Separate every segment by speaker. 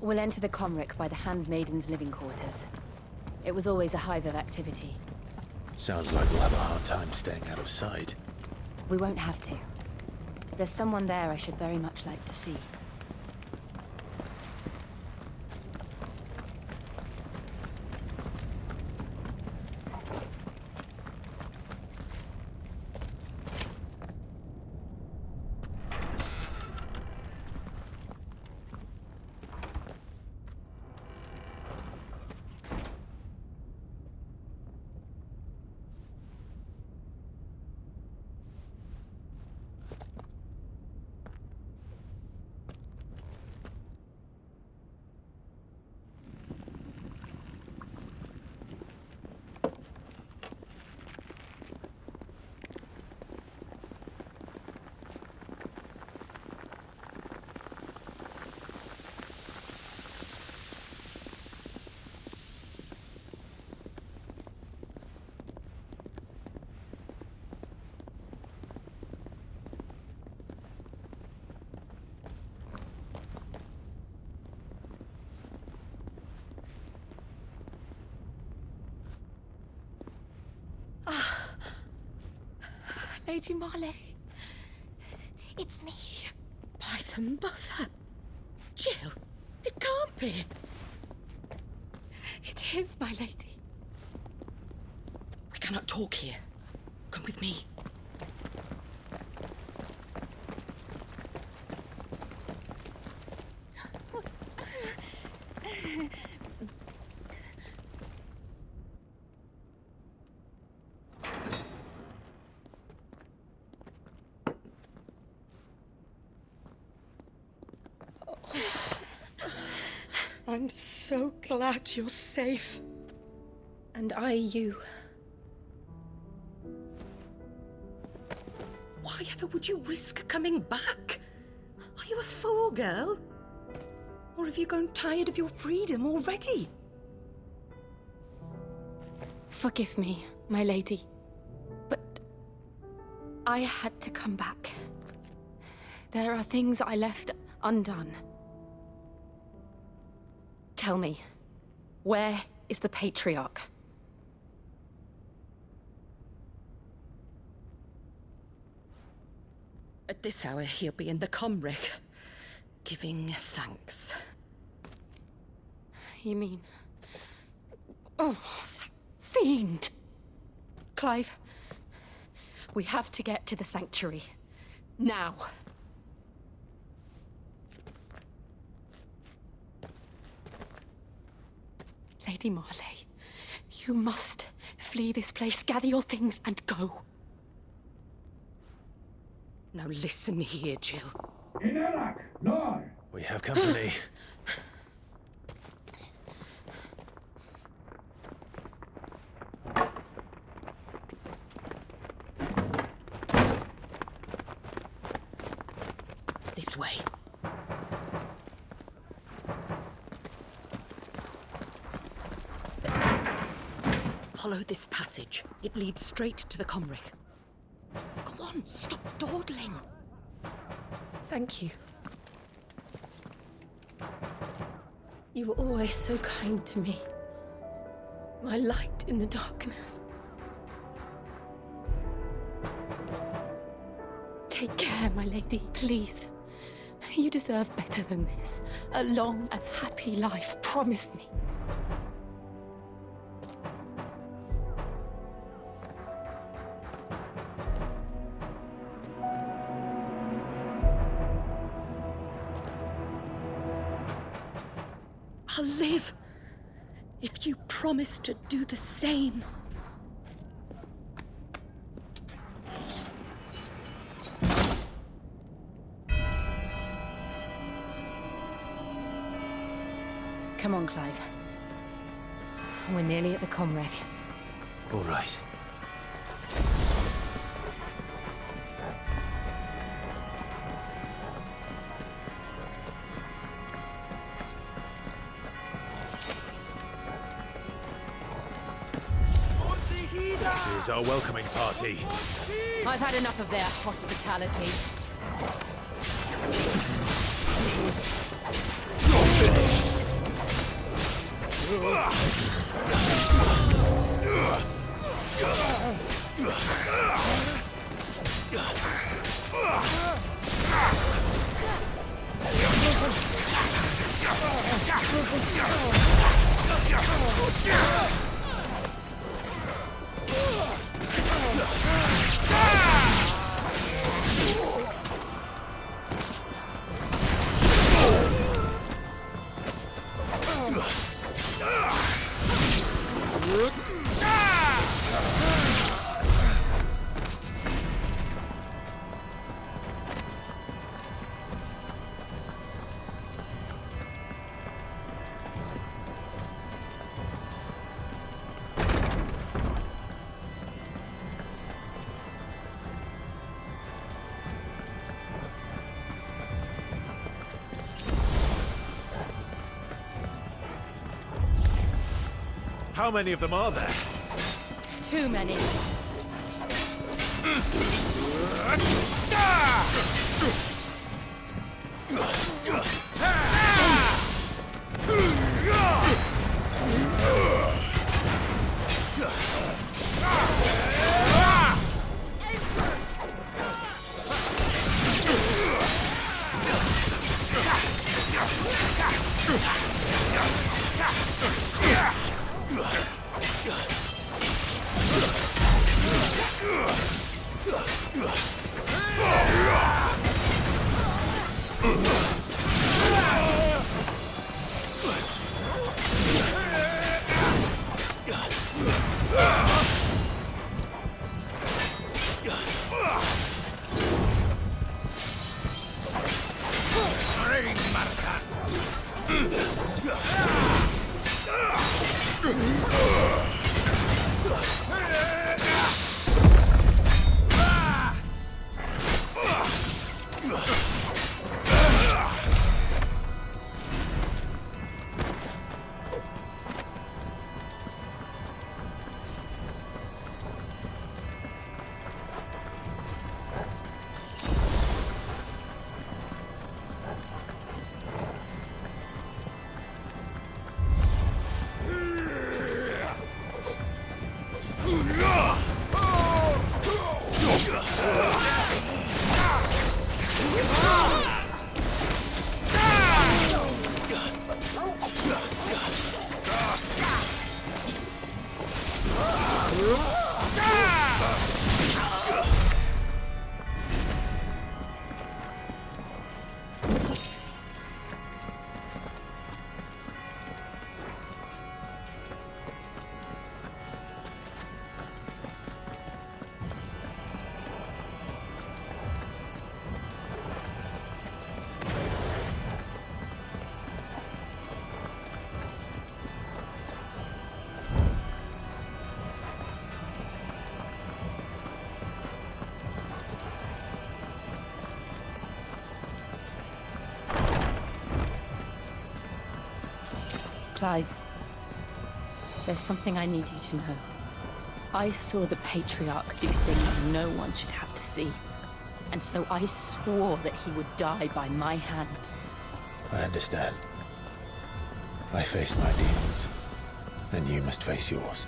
Speaker 1: We'll enter the Comric by the Handmaiden's living quarters. It was always a hive of activity.
Speaker 2: Sounds like we'll have a hard time staying out of sight.
Speaker 1: We won't have to. There's someone there I should very much like to see.
Speaker 3: Lady Marley, it's me. By the mother. Jill, it can't be. It is, my lady. We cannot talk here. Come with me. I'm so glad you're safe.
Speaker 1: And I you.
Speaker 3: Why ever would you risk coming back? Are you a fool, girl? Or have you grown tired of your freedom already?
Speaker 1: Forgive me, my lady. But I had to come back. There are things I left undone. Tell me, where is the Patriarch?
Speaker 3: At this hour, he'll be in the Comric, giving thanks.
Speaker 1: You mean... Oh, that fiend! Clive, we have to get to the Sanctuary. Now. Lady Marley, you must flee this place, gather your things, and go.
Speaker 3: Now listen here, Jill.
Speaker 2: We have company.
Speaker 3: This way. Follow this passage. It leads straight to the Comric. Go on, stop dawdling.
Speaker 1: Thank you. You were always so kind to me. My light in the darkness. Take care, my lady, please. You deserve better than this. A long and happy life, promise me.
Speaker 3: I'll live if you promise to do the same.
Speaker 1: Come on, Clive. We're nearly at the Comric.
Speaker 2: All right. Here's our welcoming party.
Speaker 1: I've had enough of their hospitality.
Speaker 2: You're finished. How many of them are there?
Speaker 1: Too many. Clive, there's something I need you to know. I saw the Patriarch do things no one should have to see. And so I swore that he would die by my hand.
Speaker 2: I understand. I faced my demons, and you must face yours.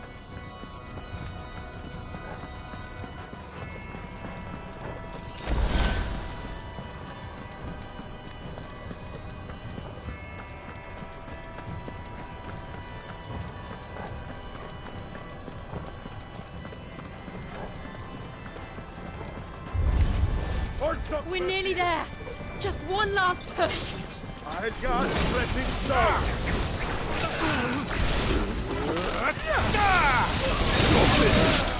Speaker 1: We're nearly there. Just one last push.
Speaker 4: I got threatening soul. You're finished.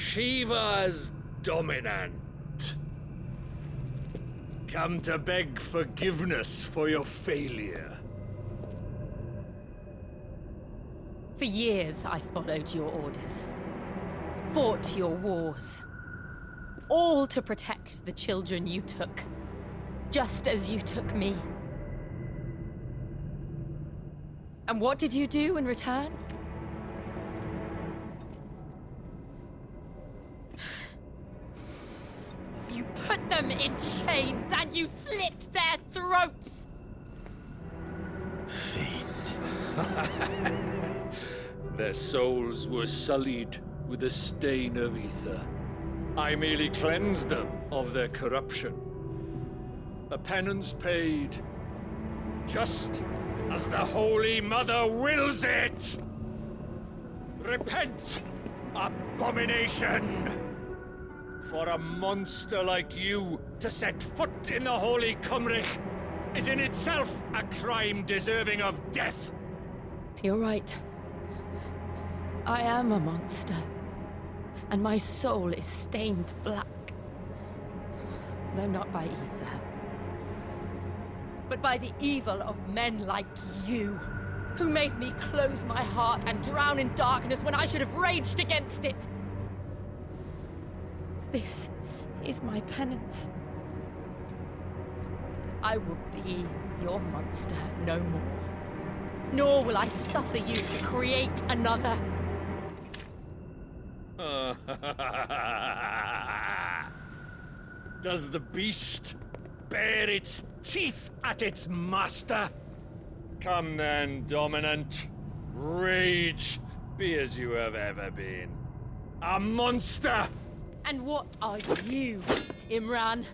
Speaker 4: Shiva's dominant. Come to beg forgiveness for your failure.
Speaker 1: For years, I followed your orders. Fought your wars. All to protect the children you took. Just as you took me. And what did you do in return? You put them in chains and you slit their throats!
Speaker 2: Fiend.
Speaker 4: Their souls were sullied with a stain of ether. I merely cleansed them of their corruption. A penance paid, just as the Holy Mother wills it! Repent, abomination! For a monster like you to set foot in the Holy Cymric is in itself a crime deserving of death!
Speaker 1: You're right. I am a monster. And my soul is stained black. Though not by ether. But by the evil of men like you, who made me close my heart and drown in darkness when I should have raged against it. This is my penance. I will be your monster no more. Nor will I suffer you to create another.
Speaker 4: Does the beast bare its teeth at its master? Come then, dominant. Rage, be as you have ever been. A monster!
Speaker 1: And what are you, Imran?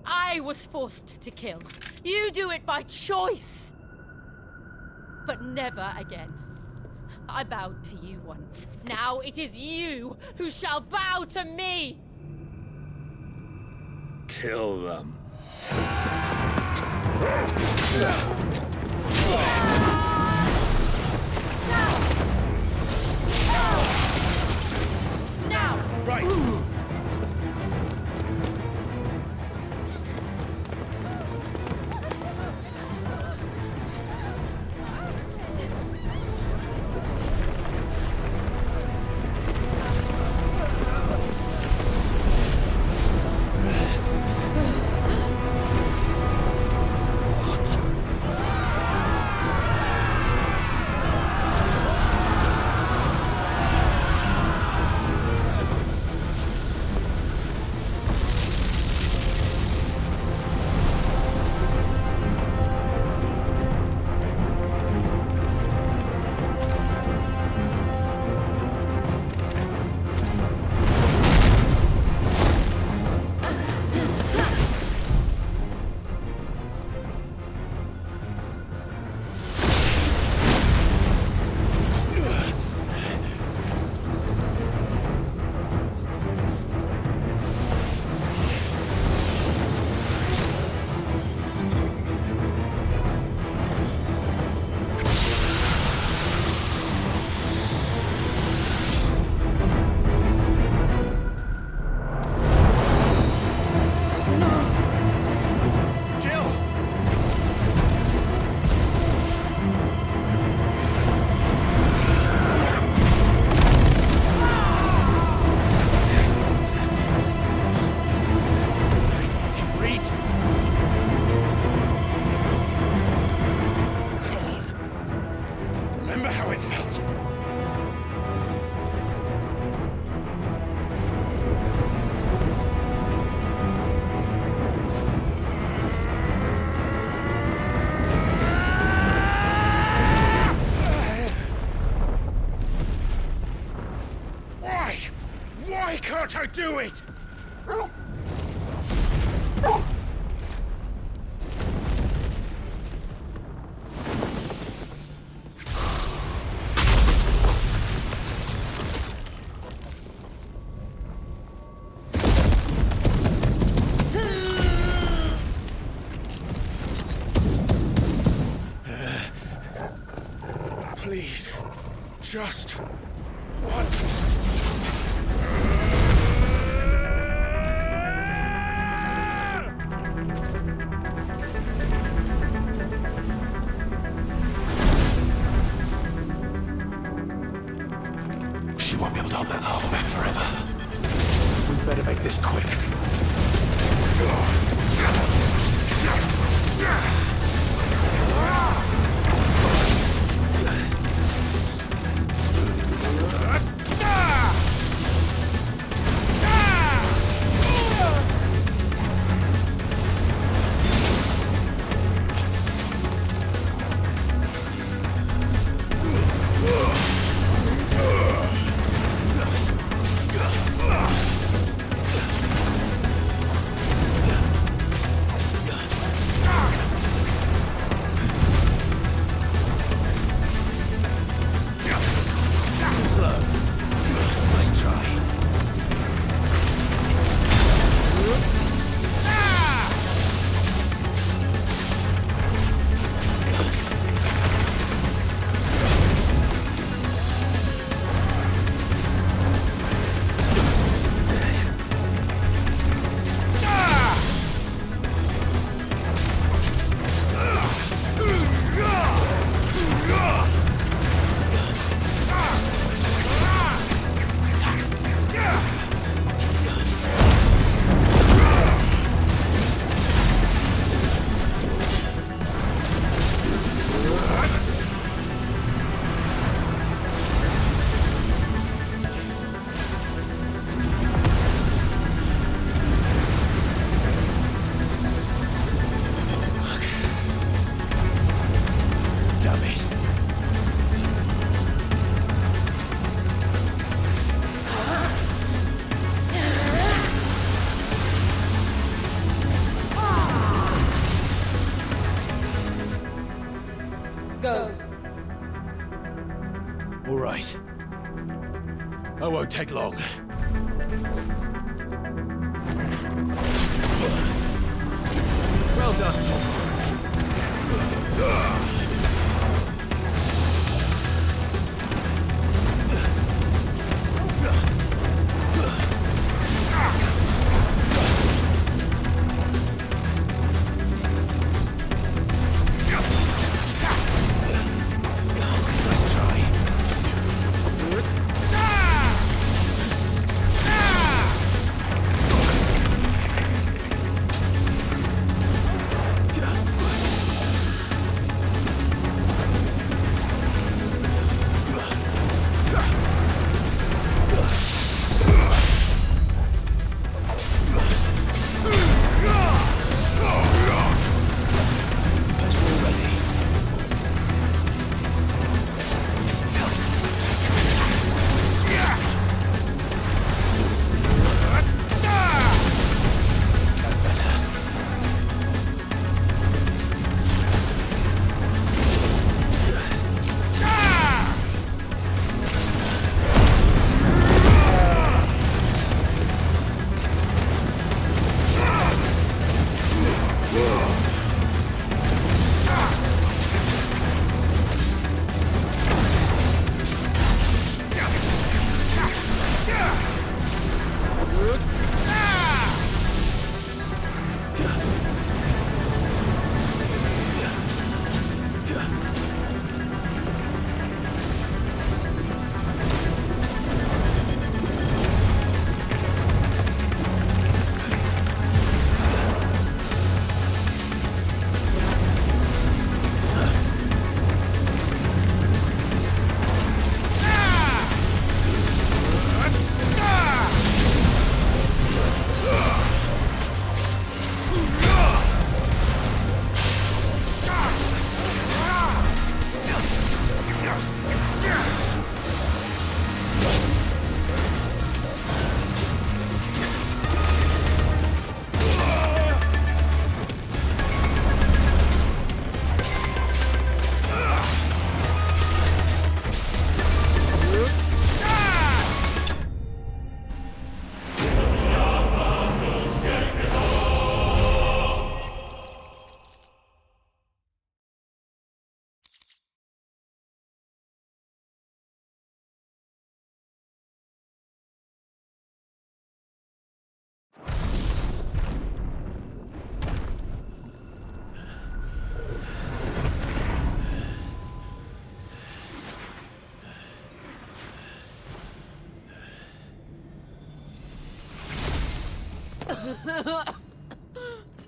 Speaker 1: I was forced to kill. You do it by choice. But never again. I bowed to you once. Now it is you who shall bow to me!
Speaker 4: Kill them.
Speaker 1: Now!
Speaker 4: Right! Why can't I do it? Please, just once.
Speaker 2: I won't take long. Well done, Tom.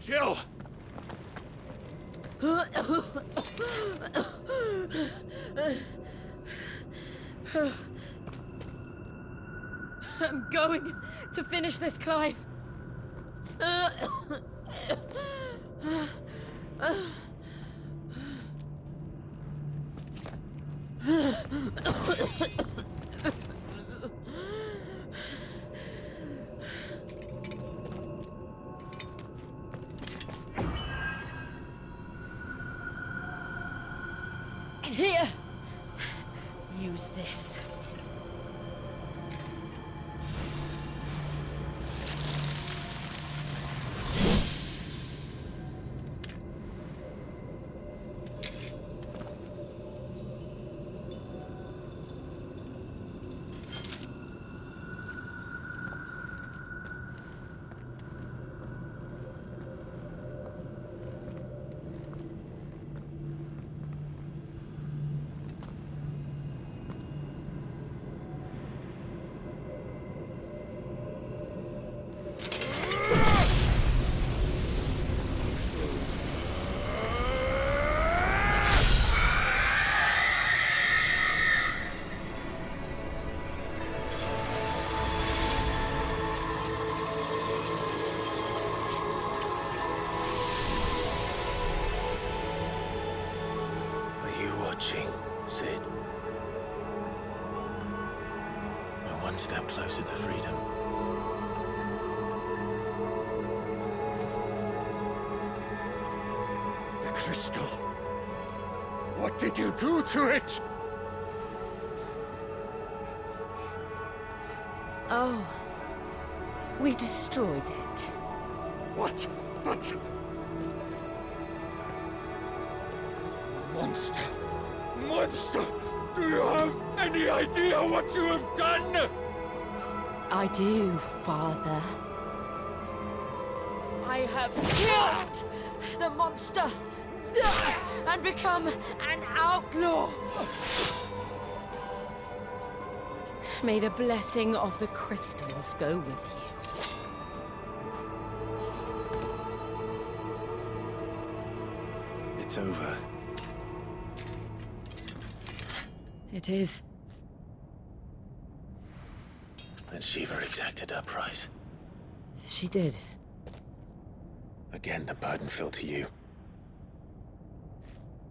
Speaker 4: Jill!
Speaker 1: I'm going to finish this, Clive. Here. Use this.
Speaker 2: Watching, Sid. We're one step closer to freedom.
Speaker 4: The crystal. What did you do to it?
Speaker 1: Oh. We destroyed it.
Speaker 4: What? But... Monster! Monster! Do you have any idea what you have done?
Speaker 1: I do, Father. I have killed the monster and become an outlaw. May the blessing of the crystals go with you.
Speaker 2: It's over.
Speaker 1: It is.
Speaker 2: And Shiva exacted her price.
Speaker 1: She did.
Speaker 2: Again, the burden fell to you.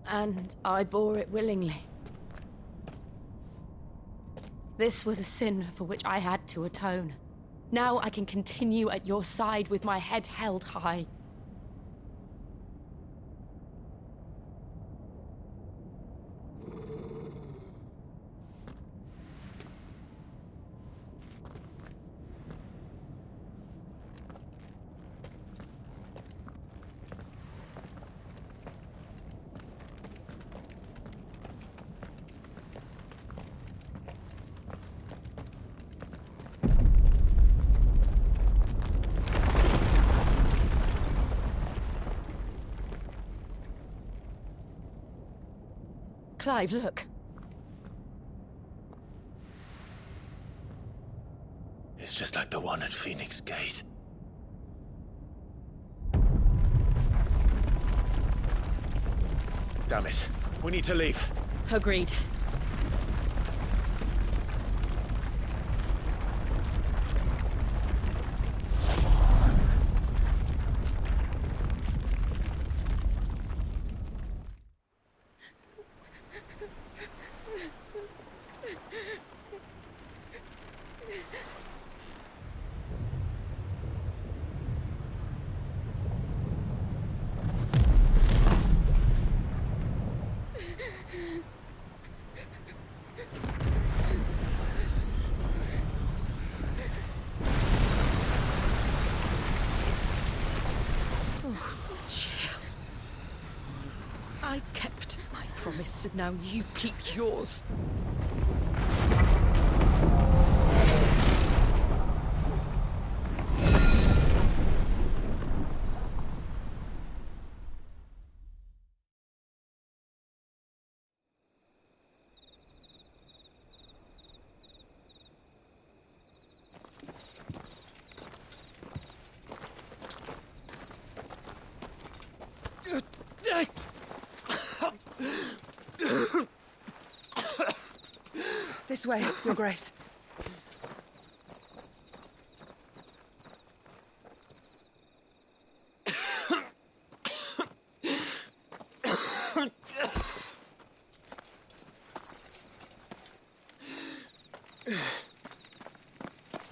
Speaker 1: And I bore it willingly. This was a sin for which I had to atone. Now I can continue at your side with my head held high. Clive, look.
Speaker 2: It's just like the one at Phoenix Gate. Damn it. We need to leave.
Speaker 1: Agreed.
Speaker 3: I kept my promise, and now you keep yours.
Speaker 5: This way, Your Grace.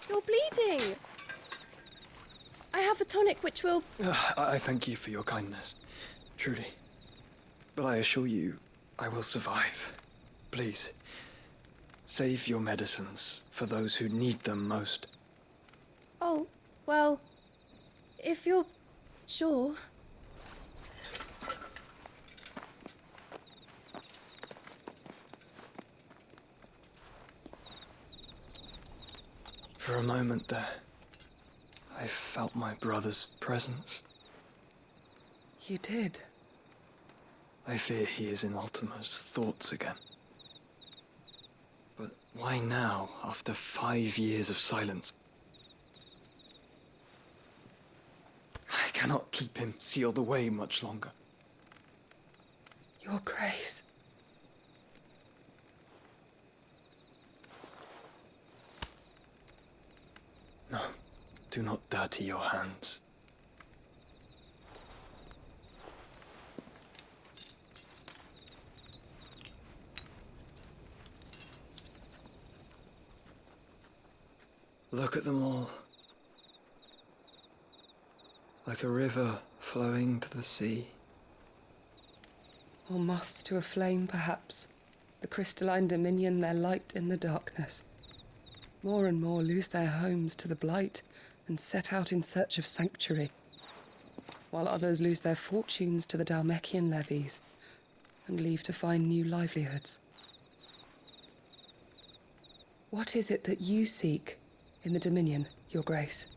Speaker 6: You're bleeding. I have a tonic which will...
Speaker 5: I thank you for your kindness, truly. But I assure you, I will survive. Please, save your medicines for those who need them most.
Speaker 6: Oh, well, if you're sure.
Speaker 5: For a moment there, I felt my brother's presence.
Speaker 7: You did?
Speaker 5: I fear he is in Ultima's thoughts again. But why now, after 5 years of silence? I cannot keep him sealed away much longer.
Speaker 7: Your Grace.
Speaker 5: No, do not dirty your hands. Look at them all. Like a river flowing to the sea.
Speaker 7: Or moths to a flame, perhaps. The crystalline dominion, their light in the darkness. More and more lose their homes to the Blight and set out in search of sanctuary, while others lose their fortunes to the Dhalmekian levies and leave to find new livelihoods. What is it that you seek in the Dominion, Your Grace?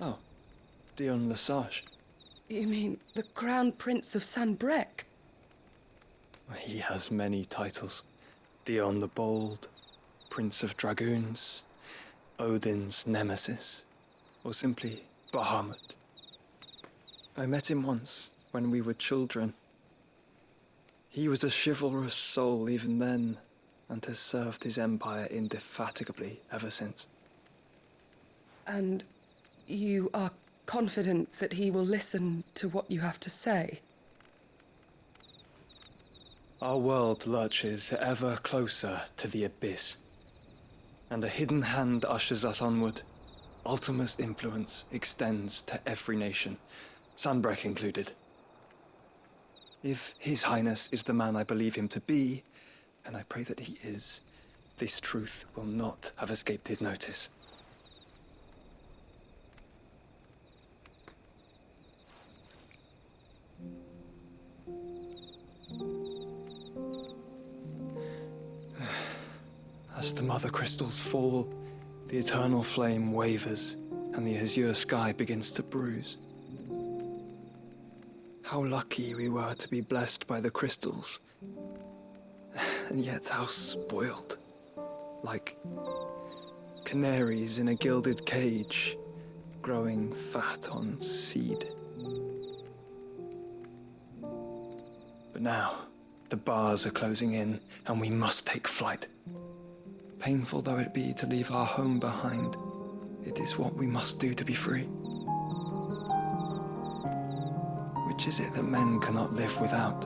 Speaker 5: Oh, Dion Lesage.
Speaker 7: You mean the Crown Prince of Sanbreque?
Speaker 5: He has many titles. Dion the Bold, Prince of Dragoons, Odin's Nemesis, or simply Bahamut. I met him once, when we were children. He was a chivalrous soul even then, and has served his empire indefatigably ever since.
Speaker 7: And you are confident that he will listen to what you have to say?
Speaker 5: Our world lurches ever closer to the abyss, and a hidden hand ushers us onward. Ultima's influence extends to every nation, Sanbreque included. If His Highness is the man I believe him to be, and I pray that he is, this truth will not have escaped his notice. As the mother crystals fall, the eternal flame wavers, and the azure sky begins to bruise. How lucky we were to be blessed by the crystals, and yet how spoiled. Like canaries in a gilded cage, growing fat on seed. But now, the bars are closing in, and we must take flight. Painful though it be to leave our home behind, it is what we must do to be free. Which is it that men cannot live without?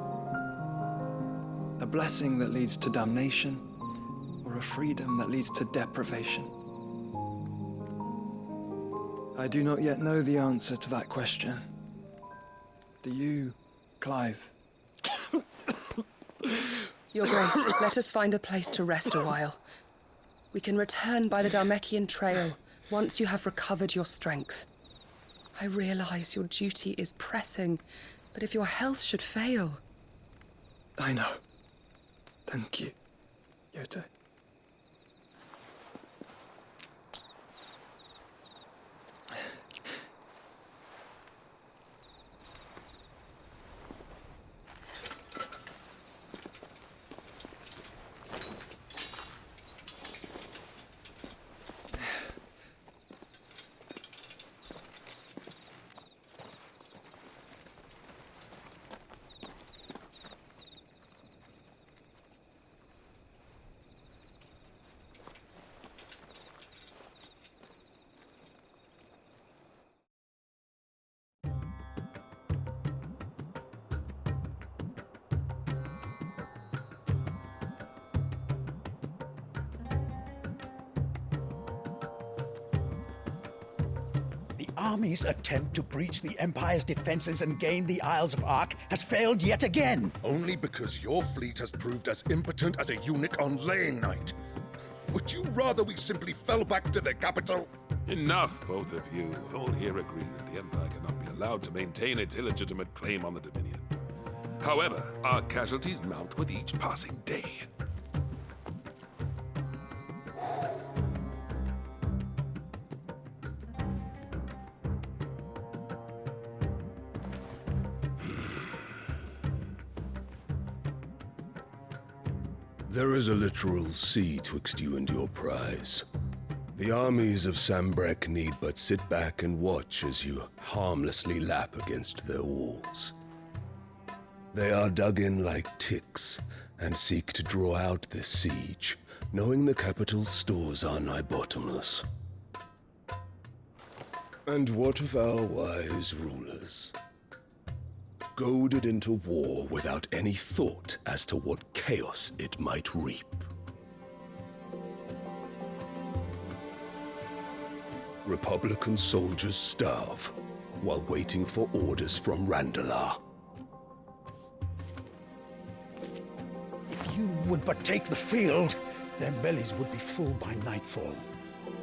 Speaker 5: A blessing that leads to damnation, or a freedom that leads to deprivation? I do not yet know the answer to that question. Do you, Clive?
Speaker 7: Your Grace, let us find a place to rest a while. We can return by the Dhalmekian trail once you have recovered your strength. I realize your duty is pressing, but if your health should fail...
Speaker 5: I know. Thank you, Yote.
Speaker 8: The army's attempt to breach the Empire's defenses and gain the Isles of Ark has failed yet again.
Speaker 9: Only because your fleet has proved as impotent as a eunuch on laying night. Would you rather we simply fell back to the capital?
Speaker 10: Enough, both of you. All here agree that the Empire cannot be allowed to maintain its illegitimate claim on the Dominion. However, our casualties mount with each passing day.
Speaker 11: There is a literal sea twixt you and your prize. The armies of Sanbreque need but sit back and watch as you harmlessly lap against their walls. They are dug in like ticks and seek to draw out this siege, knowing the capital's stores are nigh bottomless. And what of our wise rulers? Goaded into war without any thought as to what chaos it might reap. Republican soldiers starve while waiting for orders from Randalar.
Speaker 8: If you would but take the field, Their bellies would be full by nightfall.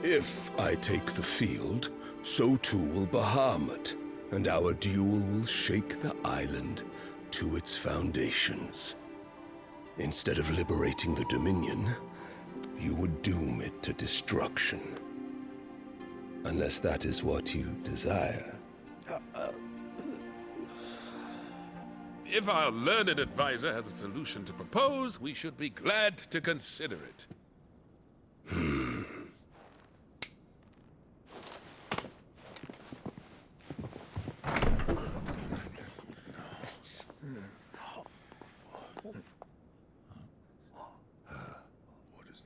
Speaker 11: If I take the field, so too will Bahamut, and our duel will shake the island to its foundations. Instead of liberating the Dominion, you would doom it to destruction. Unless that is what you desire.
Speaker 10: If our learned advisor has a solution to propose, we should be glad to consider it.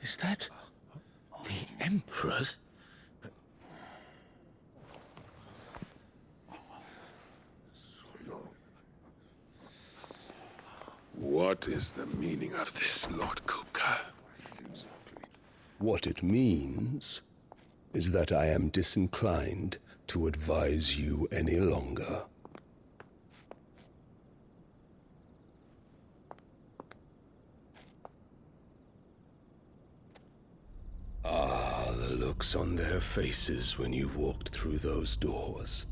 Speaker 2: Is that the Emperor's?
Speaker 10: What is the meaning of this, Lord Kupka?
Speaker 11: What it means is that I am disinclined to advise you any longer. Ah, the looks on their faces when you walked through those doors.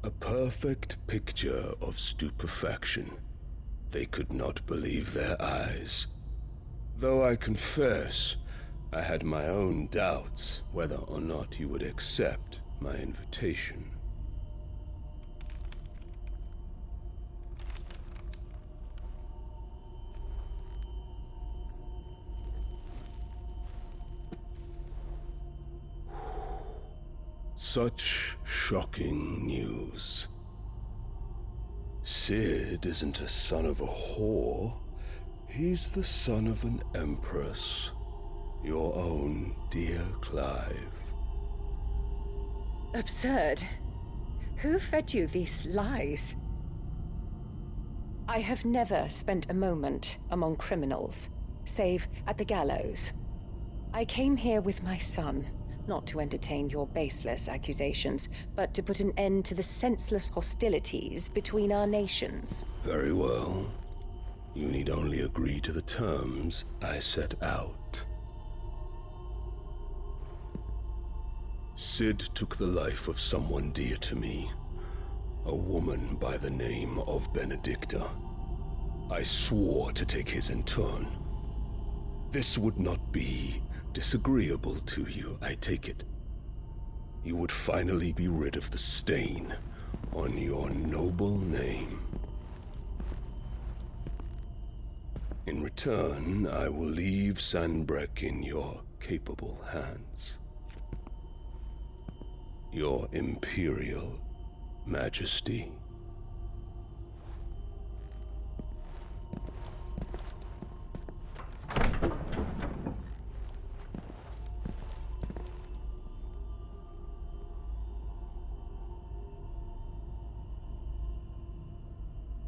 Speaker 11: A perfect picture of stupefaction. They could not believe their eyes. Though I confess, I had my own doubts whether or not you would accept my invitation. Such shocking news. Sid isn't a son of a whore. He's the son of an empress. Your own dear Clive.
Speaker 3: Absurd. Who fed you these lies?
Speaker 12: I have never spent a moment among criminals, save at the gallows. I came here with my son, not to entertain your baseless accusations, but to put an end to the senseless hostilities between our nations.
Speaker 11: Very well. You need only agree to the terms I set out. Sid took the life of someone dear to me, a woman by the name of Benedicta. I swore to take his in turn. This would not be disagreeable to you, I take it. You would finally be rid of the stain on your noble name. In return, I will leave Sanbreque in your capable hands. Your Imperial Majesty.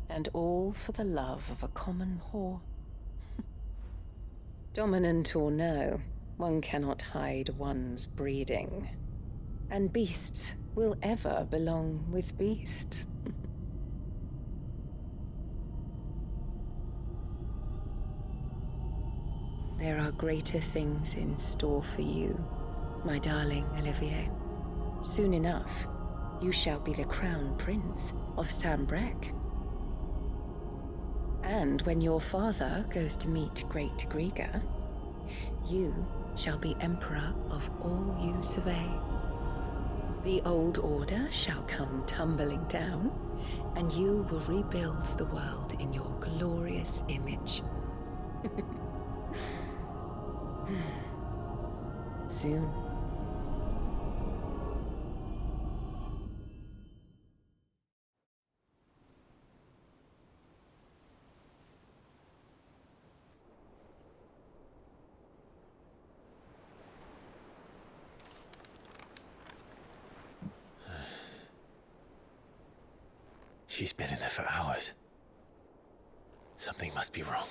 Speaker 12: And all for the love of a common whore. Dominant or no, one cannot hide one's breeding. And beasts will ever belong with beasts. There are greater things in store for you, my darling Olivier. Soon enough, you shall be the crown prince of Sanbreque. And when your father goes to meet Great Griga, you shall be emperor of all you survey. The old order shall come tumbling down, and you will rebuild the world in your glorious image. Soon.
Speaker 2: She's been in there for hours. Something must be wrong.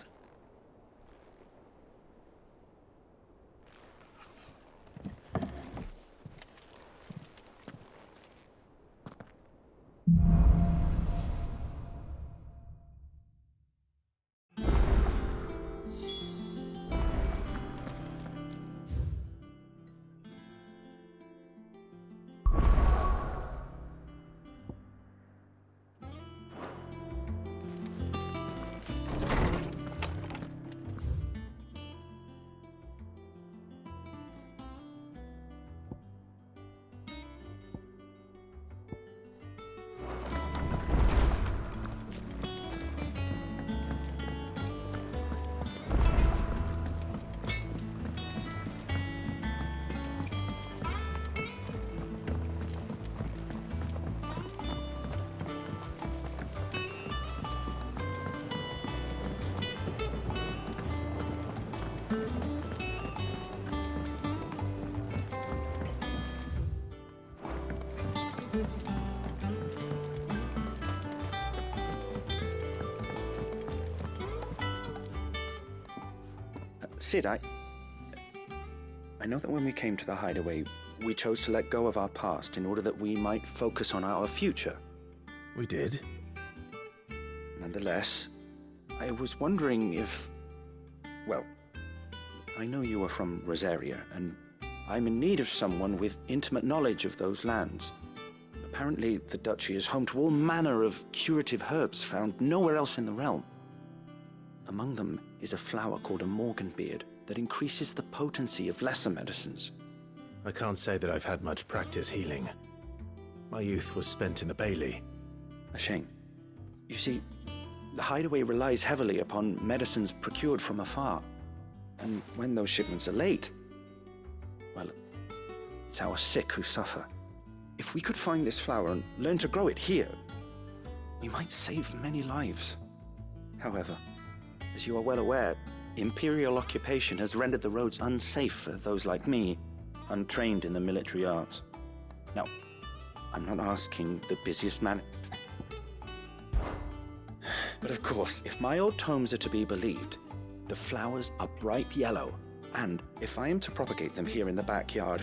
Speaker 13: Sid, I know that when we came to the hideaway, we chose to let go of our past in order that we might focus on our future.
Speaker 2: We did.
Speaker 13: Nonetheless, I was wondering if... Well, I know you are from Rosaria, and I'm in need of someone with intimate knowledge of those lands. Apparently, the duchy is home to all manner of curative herbs found nowhere else in the realm. Among them is a flower called a morganbeard that increases the potency of lesser medicines.
Speaker 2: I can't say that I've had much practice healing. My youth was spent in the Bailey.
Speaker 13: A shame. You see, the hideaway relies heavily upon medicines procured from afar. And when those shipments are late, well, it's our sick who suffer. If we could find this flower and learn to grow it here, we might save many lives. However, as you are well aware, Imperial occupation has rendered the roads unsafe for those like me, untrained in the military arts. Now, I'm not asking the busiest man... But of course, if my old tomes are to be believed, the flowers are bright yellow, and if I am to propagate them here in the backyard,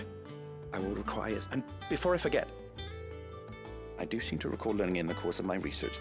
Speaker 13: I will require... And before I forget, I do seem to recall learning in the course of my research...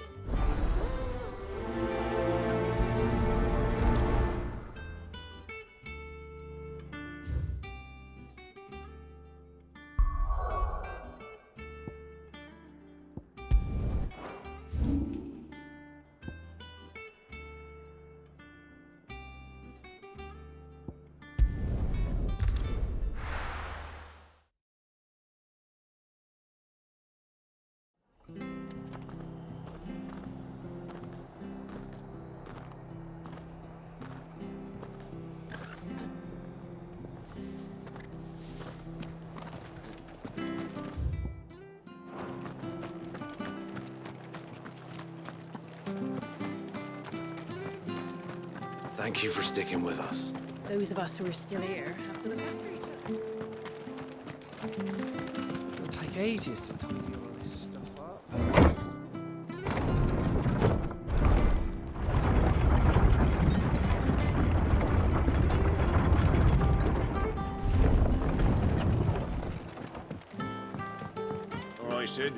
Speaker 2: Thank you for sticking with us.
Speaker 6: Those of us who are still here have to look after each other.
Speaker 14: It'll take ages to tidy all this stuff up.
Speaker 4: All right, Sid.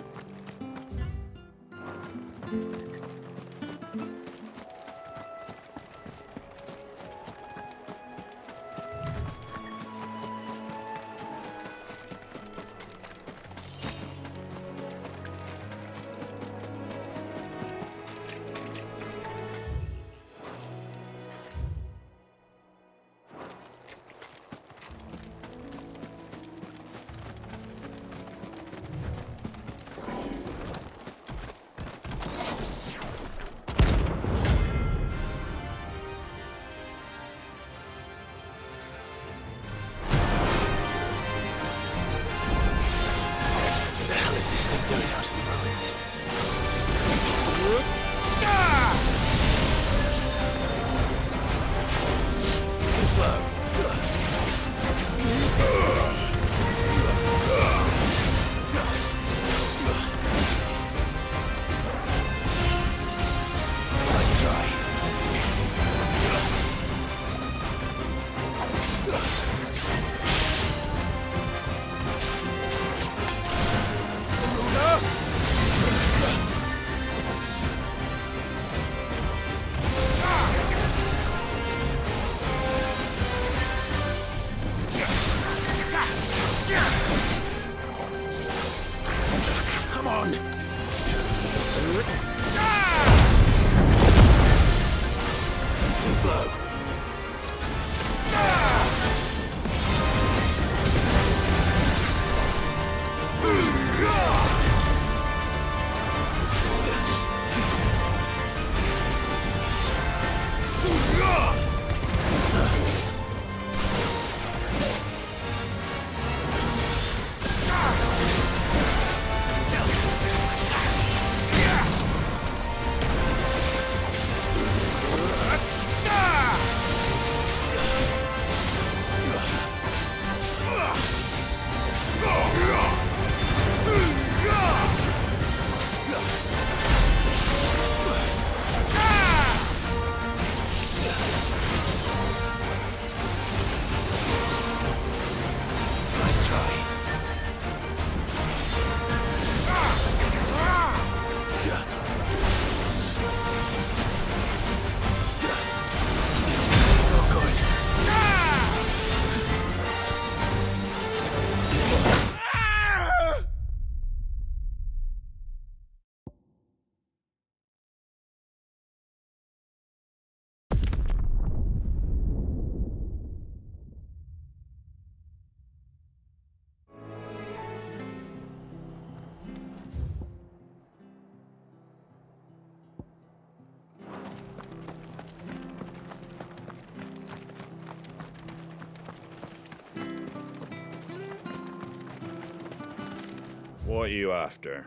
Speaker 15: What are you after?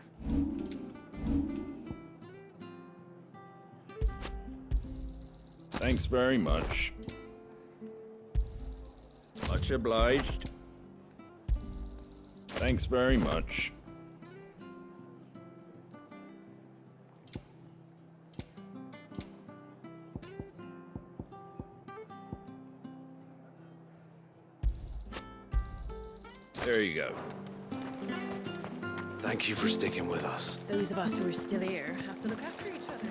Speaker 15: Thanks very much. Much obliged. Thanks very much. There you go.
Speaker 11: Thank you for sticking with us.
Speaker 6: Those of us who are still here have to look after each other.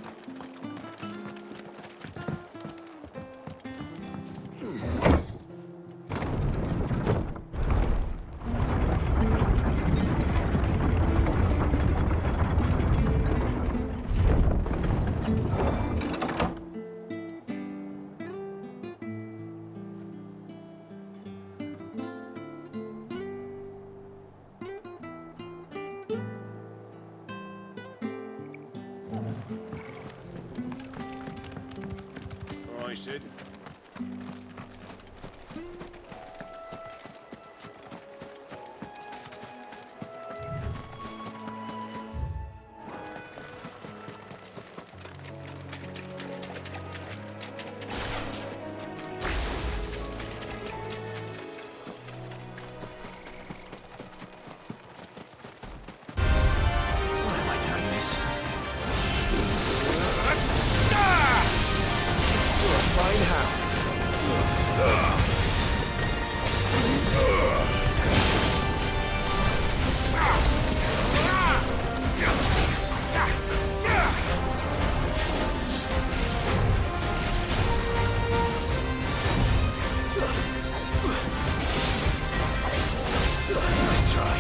Speaker 15: All right, Sid.
Speaker 2: Why am I doing this? You're a fine hound. Nice try.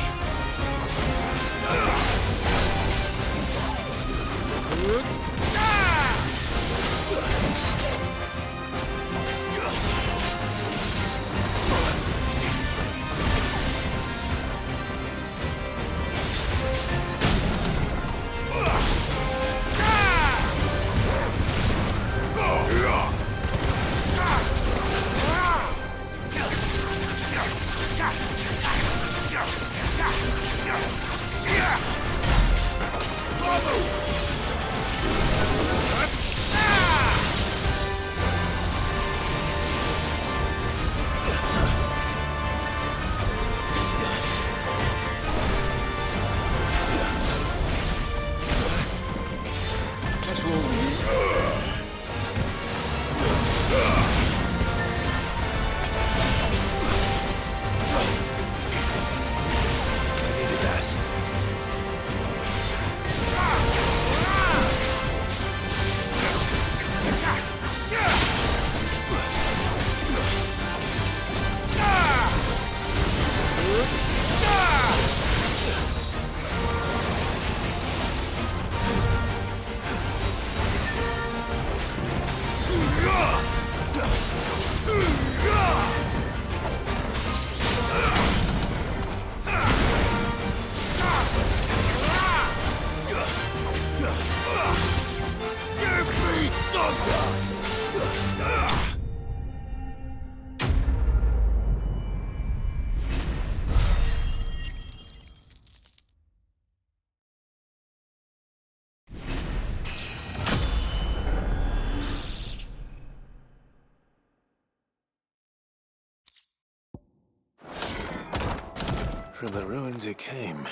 Speaker 2: From the ruins it came,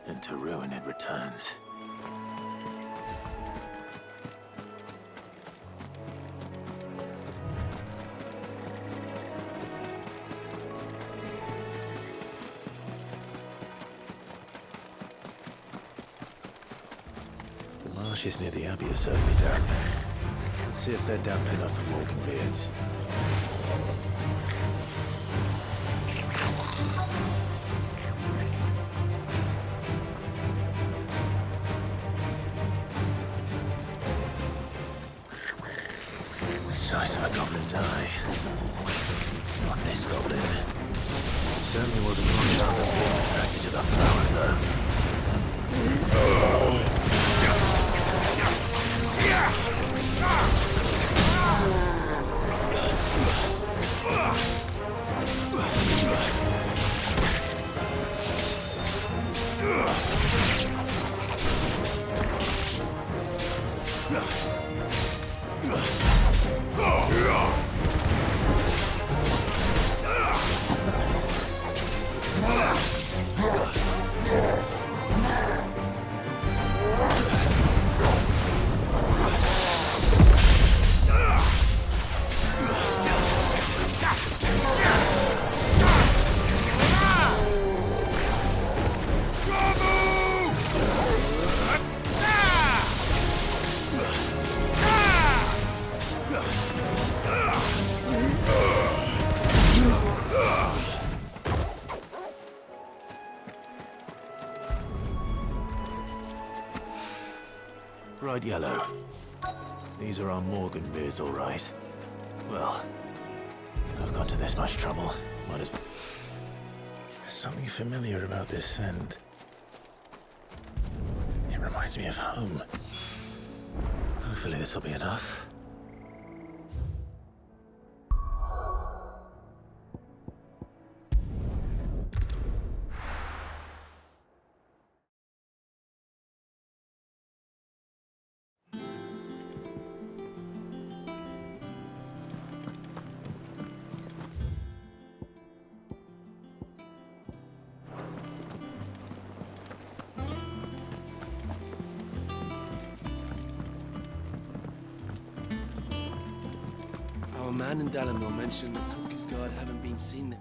Speaker 2: and to ruin it returns. The marshes near the Abbey are certainly damp. Let's see if they're damp enough for Morgan beards. Size of a goblin's eye. Not this goblin. Certainly wasn't long enough of being attracted to the flowers, though. Bright yellow. These are our Morgan beards, all right. Well, I've gone to this much trouble. Might as... There's something familiar about this scent. It reminds me of home. Hopefully this will be enough.
Speaker 14: Our man in Dalamore mentioned that Cookie's guard haven't been seen.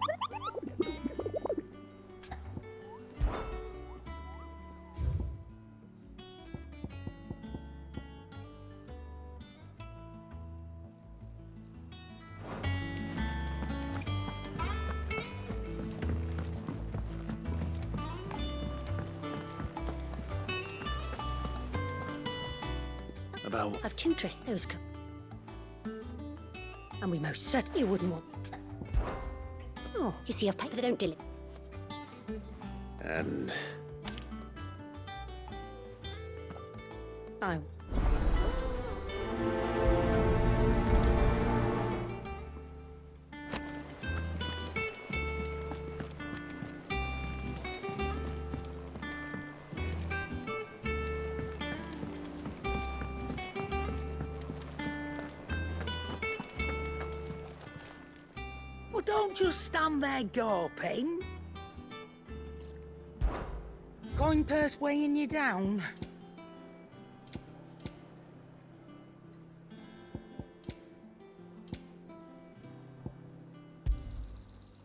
Speaker 2: About...
Speaker 16: I've two dressed those and we most certainly wouldn't want... Oh, you see, I've paper that don't deal it.
Speaker 2: And...
Speaker 16: Oh.
Speaker 17: Well, don't just stand there gawping. Coin purse weighing you down.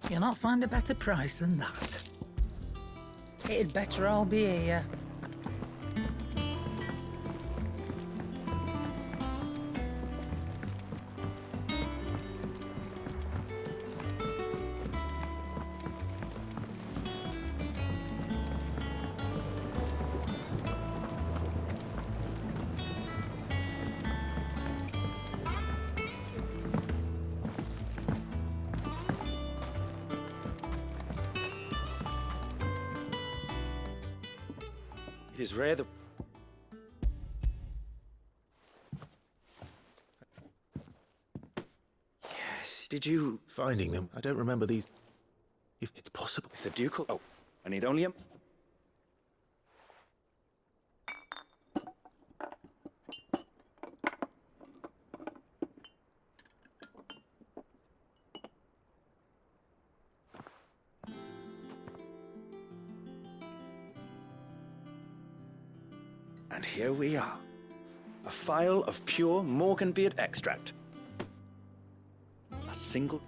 Speaker 17: You'll not find a better price than that. It'd better all be here.
Speaker 13: It is rare that... Yes, did you...
Speaker 2: Finding them, I don't remember these... If it's possible...
Speaker 13: If the ducal... Oh, I need only a... And here we are. A phial of pure Morganbeard extract. A single...